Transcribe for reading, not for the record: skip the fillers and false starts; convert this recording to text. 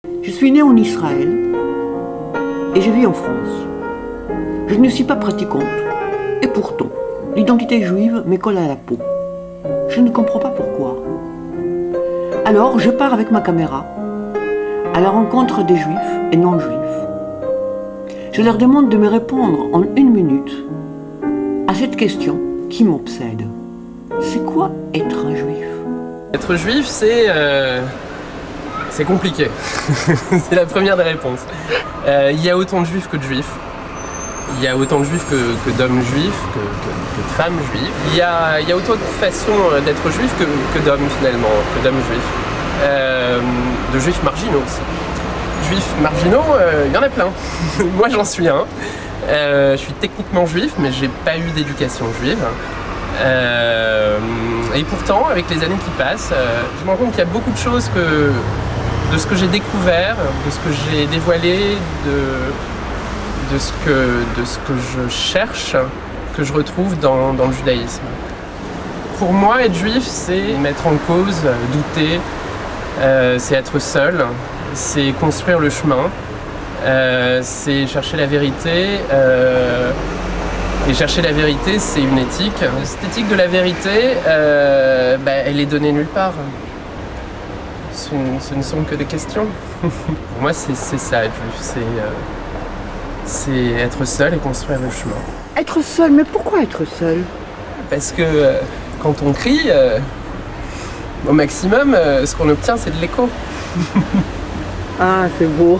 Je suis née en Israël et je vis en France. Je ne suis pas pratiquante et pourtant, l'identité juive me colle à la peau. Je ne comprends pas pourquoi. Alors, je pars avec ma caméra à la rencontre des juifs et non-juifs. Je leur demande de me répondre en 1 minute à cette question qui m'obsède. C'est quoi être un juif? Être juif, c'est compliqué. C'est la première des réponses. Il y a autant de juifs que de juifs. Il y a autant de juifs que d'hommes juifs, que de femmes juives. Il y a autant de façons d'être juif que d'hommes finalement, que d'hommes juifs. De juifs marginaux aussi. Juifs marginaux, il y en a plein. Moi j'en suis un. Je suis techniquement juif, mais j'ai pas eu d'éducation juive. Et pourtant, avec les années qui passent, je me rends compte qu'il y a beaucoup de choses de ce que j'ai découvert, de ce que j'ai dévoilé, de ce que je cherche, que je retrouve dans le judaïsme. Pour moi, être juif, c'est mettre en cause, douter, c'est être seul, c'est construire le chemin, c'est chercher la vérité. Et chercher la vérité, c'est une éthique. Cette éthique de la vérité, elle est donnée nulle part. Ce ne sont que des questions. Pour moi, c'est ça, être juif. C'est être seul et construire le chemin. Être seul, mais pourquoi être seul? Parce que quand on crie, au maximum, ce qu'on obtient, c'est de l'écho. Ah, c'est beau.